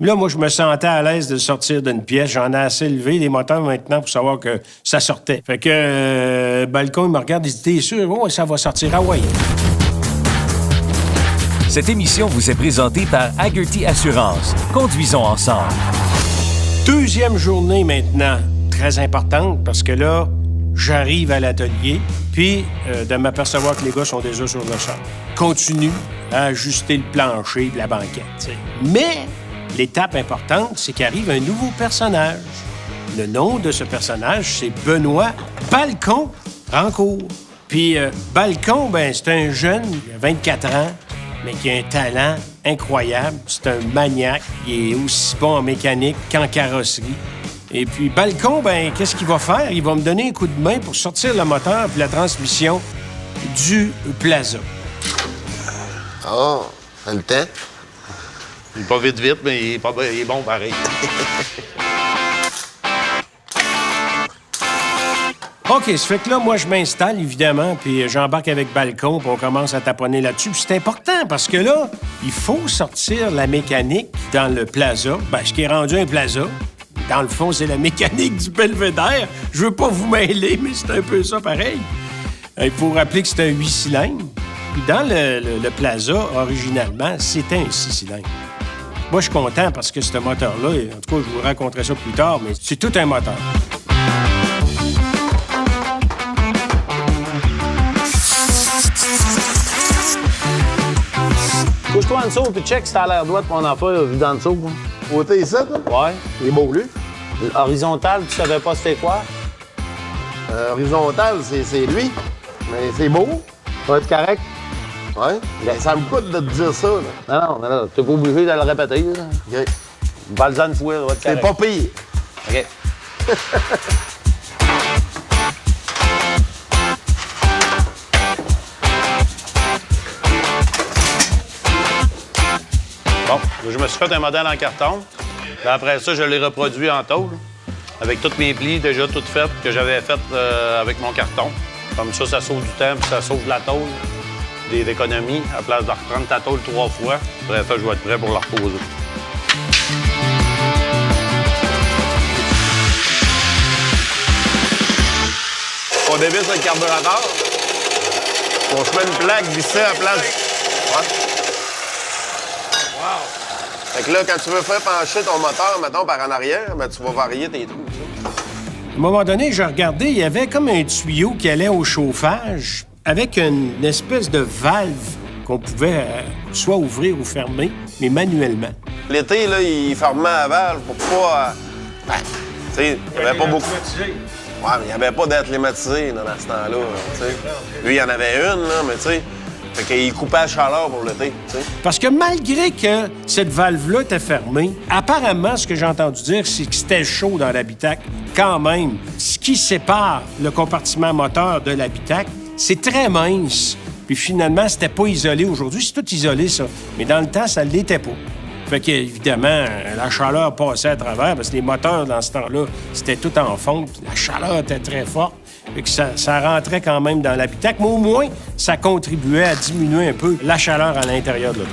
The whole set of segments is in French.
Là, moi, je me sentais à l'aise de sortir d'une pièce. J'en ai assez levé les moteurs maintenant pour savoir que ça sortait. Fait que Balcon, il me regarde, il dit « T'es sûr? Oh, ça va sortir. Ah ouais. » Cette émission vous est présentée par Hagerty Assurance. Conduisons ensemble. Deuxième journée maintenant, très importante, parce que là, j'arrive à l'atelier, puis de m'apercevoir que les gars sont déjà sur le sol. Continue à ajuster le plancher de la banquette, t'sais. Mais l'étape importante, c'est qu'arrive un nouveau personnage. Le nom de ce personnage, c'est Benoît Balcon Rancourt. Puis Balcon, ben c'est un jeune, il a 24 ans, mais qui a un talent incroyable. C'est un maniaque. Il est aussi bon en mécanique qu'en carrosserie. Et puis Balcon, ben qu'est-ce qu'il va faire? Il va me donner un coup de main pour sortir le moteur puis la transmission du Plaza. Oh, t'as le temps? Il est pas vite, mais il est bon pareil. OK, ça fait que là, moi, je m'installe, évidemment, puis j'embarque avec Balcon, puis on commence à taponner là-dessus. Puis c'est important, parce que là, il faut sortir la mécanique dans le Plaza. Ben, ce qui est rendu un Plaza. Dans le fond, c'est la mécanique du Belvédère. Je veux pas vous mêler, mais c'est un peu ça pareil. Il faut rappeler que c'est un 8 cylindres. Puis dans le Plaza, originalement, c'était un 6 cylindres. Moi, je suis content parce que ce moteur-là, en tout cas, je vous raconterai ça plus tard, mais c'est tout un moteur. Couche-toi en dessous, puis check si t'as l'air droite, mon enfant, là, vu d'en dessous. Quoi. Côté ici, toi? Ouais. Il est beau, lui. Horizontal, tu savais pas c'était quoi? Horizontal, c'est lui. Mais c'est beau. Ça va être correct? Ouais. Mais ça me coûte de te dire ça, là. Non. T'es pas obligé de le répéter, là. OK. Balzan de fouet, ça va être C'est correct. pas pire. OK. Bon, je me suis fait un modèle en carton. Puis après ça, je l'ai reproduit en tôle, avec toutes mes plis déjà toutes faites que j'avais faites avec mon carton. Comme ça sauve du temps, puis ça sauve de la tôle, des économies, à place de reprendre ta tôle 3 fois. Après ça, je vais être prêt pour la reposer. On dévisse le carburateur. On se met une plaque vissée à la place. Ouais. Fait que là, quand tu veux faire pencher ton moteur, mettons, par en arrière, ben, tu vas varier tes trous. Ça. À un moment donné, je regardais, il y avait comme un tuyau qui allait au chauffage avec une espèce de valve qu'on pouvait soit ouvrir ou fermer, mais manuellement. L'été, là, il fermait la valve pour pas... tu sais, il n'y avait pas beaucoup... Ouais, mais il n'y avait pas d'être climatisé là, dans ce temps-là. Tu sais. Lui, il y en avait une, là, mais tu sais... Fait qu'il coupait la chaleur pour l'été, tu sais. Parce que malgré que cette valve-là était fermée, apparemment, ce que j'ai entendu dire, c'est que c'était chaud dans l'habitacle. Quand même, ce qui sépare le compartiment moteur de l'habitacle, c'est très mince. Puis finalement, c'était pas isolé. Aujourd'hui, c'est tout isolé, ça. Mais dans le temps, ça ne l'était pas. Fait qu'évidemment, la chaleur passait à travers, parce que les moteurs, dans ce temps-là, c'était tout en fonte. La chaleur était très forte. Fait que ça rentrait quand même dans l'habitacle, mais au moins, ça contribuait à diminuer un peu la chaleur à l'intérieur de l'auto.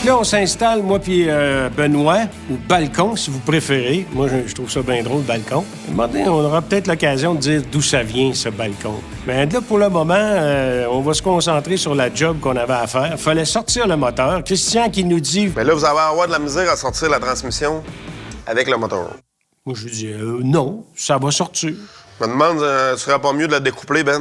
Là, on s'installe, moi puis Benoît, ou Balcon, si vous préférez. Moi, je trouve ça bien drôle, Balcon. On aura peut-être l'occasion de dire d'où ça vient, ce Balcon. Mais là, pour le moment, on va se concentrer sur la job qu'on avait à faire. Fallait sortir le moteur. Christian qui nous dit... Mais là, vous allez avoir de la misère à sortir la transmission avec le moteur. Moi, je lui dis non, ça va sortir. Je me demande, ce serait pas mieux de la découpler, Ben?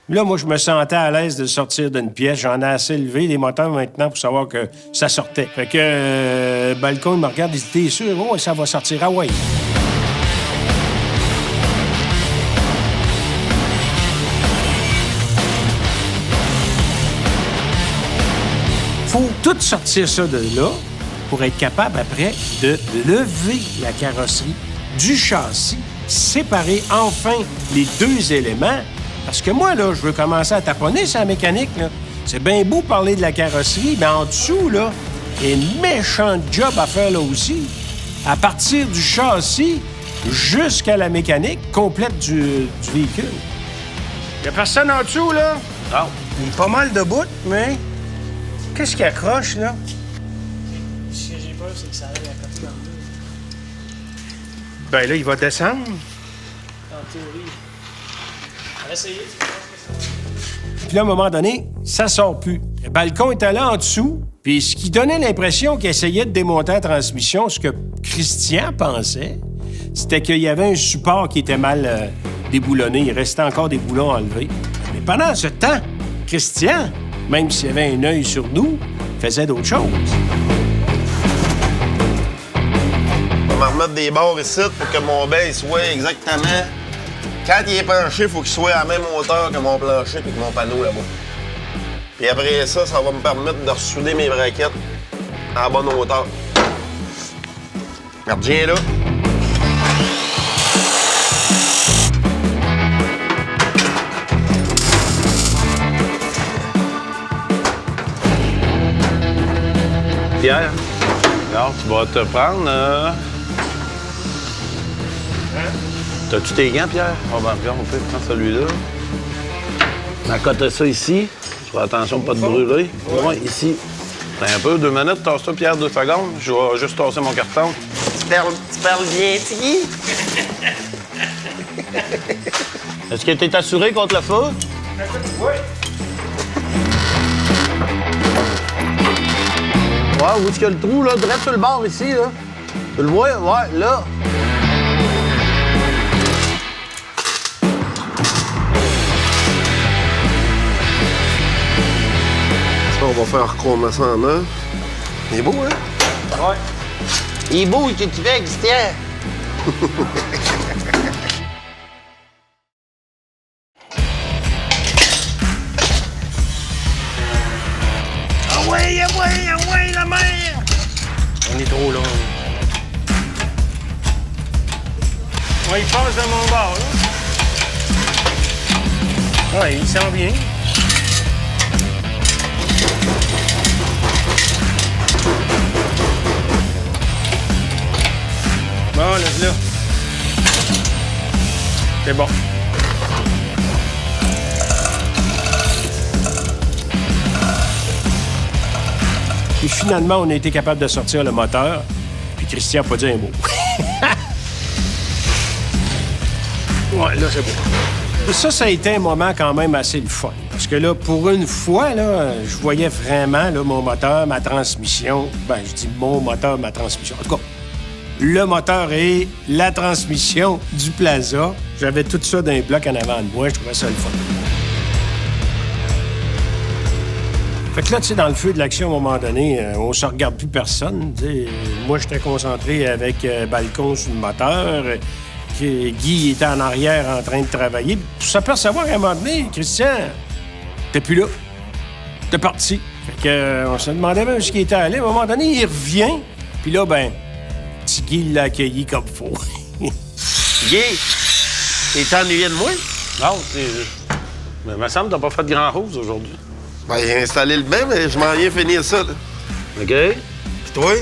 Là, moi, je me sentais à l'aise de sortir d'une pièce. J'en ai assez levé les moteurs maintenant pour savoir que ça sortait. Fait que Balcon, il me regarde, il dit « T'es sûr? Oh, ça va sortir. Ah ouais. » Faut tout sortir ça de là pour être capable, après, de lever la carrosserie du châssis, séparer enfin les deux éléments. Parce que moi, là, je veux commencer à taponner sa mécanique, là. C'est bien beau parler de la carrosserie, mais en dessous, là, il y a une méchante job à faire là aussi. À partir du châssis jusqu'à la mécanique complète du véhicule. Il n'y a personne en dessous, là? Non. Il y a pas mal de bouts, mais Qu'est-ce qui accroche, là? Ce que j'ai peur, c'est que ça aille à côté dans le mur. Ben là, il va descendre. En théorie. On va essayer. Puis là, à un moment donné, ça sort plus. Le balcon est allé en dessous, puis ce qui donnait l'impression qu'il essayait de démonter la transmission, ce que Christian pensait, c'était qu'il y avait un support qui était mal déboulonné. Il restait encore des boulons enlevés. Mais pendant ce temps, Christian, même s'il avait un œil sur nous, faisait d'autres choses. On va me remettre des bords ici pour que mon bain soit exactement... Quand il est penché, il faut qu'il soit à la même hauteur que mon plancher et que mon panneau là-bas. Puis après ça, ça va me permettre de ressouder mes braquettes à la bonne hauteur. Gardien là. Pierre, alors tu vas te prendre... T'as-tu tes gants, Pierre? Oh, ben, bien, on peut prendre celui-là. Accote ça ici. Tu fais attention de pas te brûler. Ouais, ici. T'as un peu, 2 minutes, tasse ça, Pierre, 2 secondes. Je vais juste tasser mon carton. Tu parles bien, Tiggy? Est-ce que t'es assuré contre le feu? Oui. Ouais, où est-ce qu'il y a le trou, là? Direct sur le bord, ici, là. Tu le vois? Ouais, là. On va faire recommencer ça en un. Il est beau, hein? Ouais. Il est beau, qu'est-ce que tu fais, Christian? Ah ouais, la mer! On est trop long. Ouais, il passe de mon bord, là. Ouais, il sent bien. Bon, laisse-là. C'est bon. Puis finalement, on a été capable de sortir le moteur, puis Christian n'a pas dit un mot. Ouais, là, c'est beau. Ça a été un moment quand même assez le fun. Parce que là, pour une fois, là, je voyais vraiment là, mon moteur, ma transmission. Ben, je dis mon moteur, ma transmission. En tout cas, le moteur et la transmission du Plaza. J'avais tout ça dans un bloc en avant de moi. Je trouvais ça le fun. Fait que là, tu sais, dans le feu de l'action, à un moment donné, on se regarde plus personne. T'sais. Moi, j'étais concentré avec balcon sur le moteur. Guy était en arrière en train de travailler. Pour s'apercevoir qu'à un moment donné, Christian, t'es plus là. T'es parti. Fait que, on se demandait même ce qu'il était allé. À un moment donné, il revient. Puis là, ben, petit Guy l'a accueilli comme faut. Guy, t'es ennuyé de moi? Non, c'est... Mais il me semble que t'as pas fait grand-chose aujourd'hui. Ben, j'ai installé le bain, mais je m'en viens finir ça, là. OK? Puis toi?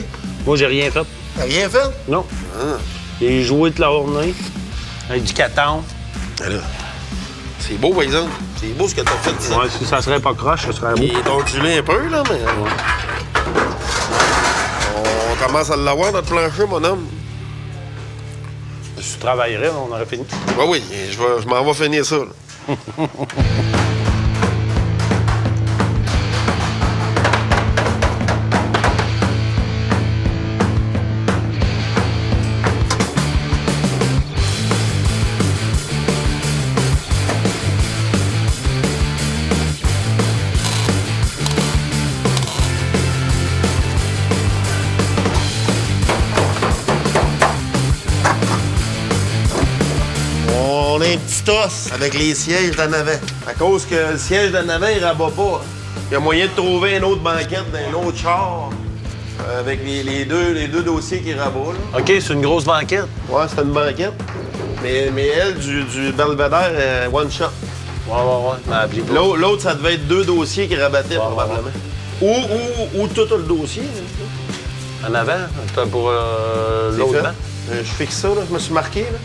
Moi, j'ai rien fait. T'as rien fait? Non. Ah. J'ai joué toute la journée avec du caton. Ben là, c'est beau, par exemple. C'est beau ce que t'as fait, ça. Ouais, si ça serait pas croche, ça serait beau. Il est ondulé un peu, là, mais... Ouais. On commence à l'avoir, notre plancher, mon homme. Si tu travaillerais, on aurait fini. Ben oui, je m'en vais finir ça, là. On a un petit os avec les sièges d'en avant. À cause que le siège d'en avant, il rabat pas. Il y a moyen de trouver une autre banquette d'un autre char avec les deux dossiers qui rabattent. Là. OK, c'est une grosse banquette. Ouais, c'est une banquette. Mais elle, du belvédère, one shot. Ouais. L'autre, ça devait être 2 dossiers qui rabattaient, probablement. Ou tout le dossier. Là. En avant, pour C'est l'autre fait. banc. Je fixe ça, là. Je me suis marqué, là.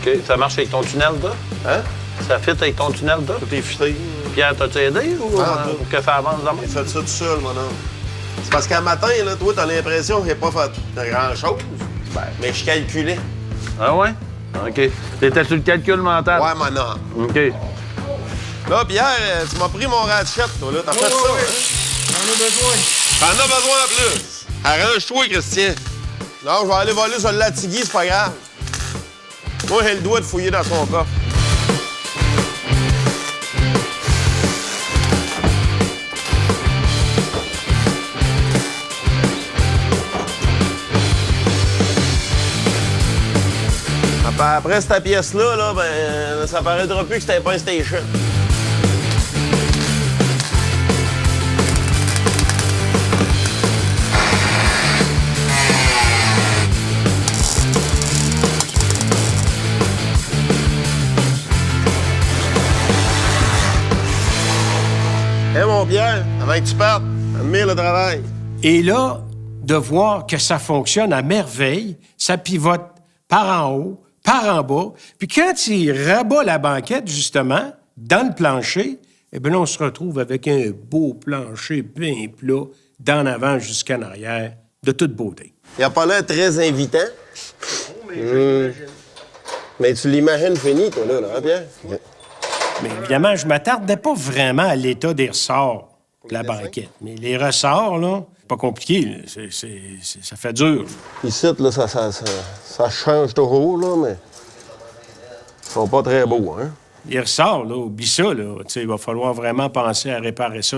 OK, ça marche avec ton tunnel, toi? Hein? Ça fit avec ton tunnel, toi? Tout est fité. Pierre, t'as-tu aidé ou pour que ça avance demain? Il fait ça tout seul, mon homme. C'est parce qu'un matin, là, toi, t'as l'impression qu'il n'a pas fait de grand-chose. Ben, mais je calculais. Ah ouais? OK. T'étais sur le calcul mental? Ouais, mon homme. OK. Là, Pierre, tu m'as pris mon ratchet, toi, là. T'as fait ça, hein? On a besoin. T'en as besoin en plus. Arrange-toi, Christian. Non, je vais aller voler sur le Latigui, c'est pas grave. Moi, j'ai le doigt de fouiller dans son coffre. Après cette pièce-là, là, ben, ça paraîtra plus que c'était pas un station. Hé, mon Pierre, avant que tu partes, admire le travail. Et là, de voir que ça fonctionne à merveille, ça pivote par en haut, par en bas. Puis quand il rabat la banquette, justement, dans le plancher, eh bien là, on se retrouve avec un beau plancher bien plat, d'en avant jusqu'en arrière, de toute beauté. Il a pas l'air très invitant. Mais tu l'imagines fini, toi, là, hein, Pierre? Mais évidemment, je m'attardais pas vraiment à l'état des ressorts de la banquette. Mais les ressorts, là, pas compliqué, là. Ça fait dur. Ici, là, ça change toujours, là, mais ils sont pas très beaux, hein? Les ressorts, là, oublie ça, là. Tu sais, il va falloir vraiment penser à réparer ça,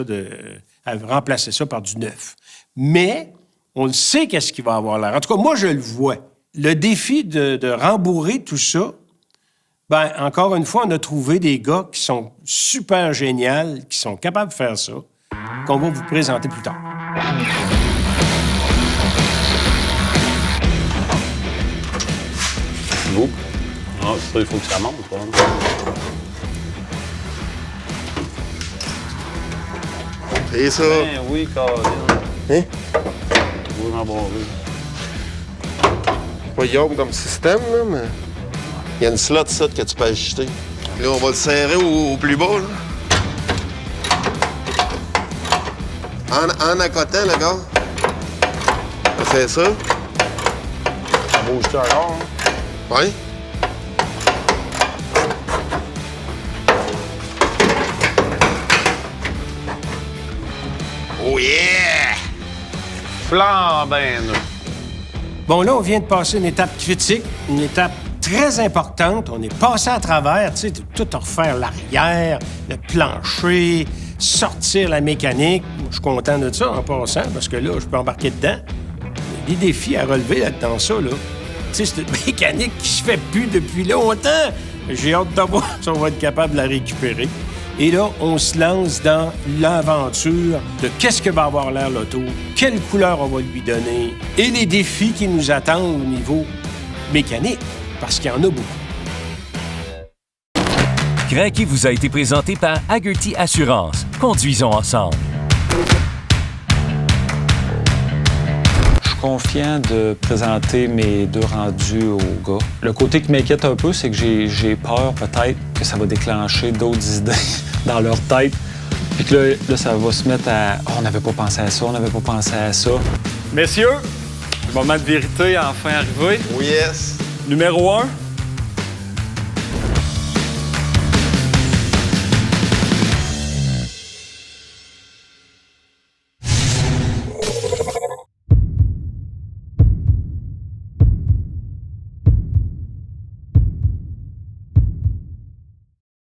à remplacer ça par du neuf. Mais on le sait qu'est-ce qu'il va avoir l'air. En tout cas, moi, je le vois. Le défi de rembourrer tout ça, ben encore une fois, on a trouvé des gars qui sont super géniaux, qui sont capables de faire ça, qu'on va vous présenter plus tard. Beau. Ah, ça, il faut que ça monte, quoi. C'est ça. Ben oui, Colin. Hein? Vous rembarrer. Pas yom comme système, là, mais il y a une slot, ça, que tu peux ajuster. Là, on va le serrer au plus bas, là. En accotant, le gars. On fait ça. Ça bouge-tu encore, hein? Oui. Oh yeah! Flambin, là. Bon, là, on vient de passer une étape critique, une étape très importante. On est passé à travers, tu sais, tout refaire l'arrière, le plancher, sortir la mécanique. Je suis content de ça en passant, parce que là, je peux embarquer dedans. Il y a des défis à relever là-dedans, ça, là. Tu sais, c'est une mécanique qui se fait plus depuis longtemps. J'ai hâte de voir si on va être capable de la récupérer. Et là, on se lance dans l'aventure de qu'est-ce que va avoir l'air l'auto, quelle couleur on va lui donner et les défis qui nous attendent au niveau mécanique, parce qu'il y en a beaucoup. Craquet vous a été présenté par Hagerty Assurance. Conduisons ensemble. Je suis confiant de présenter mes deux rendus aux gars. Le côté qui m'inquiète un peu, c'est que j'ai peur peut-être que ça va déclencher d'autres idées dans leur tête. Puis que là, ça va se mettre à « on n'avait pas pensé à ça, on n'avait pas pensé à ça ». Messieurs, le moment de vérité a enfin arrivé. Oh yes! Numéro 1,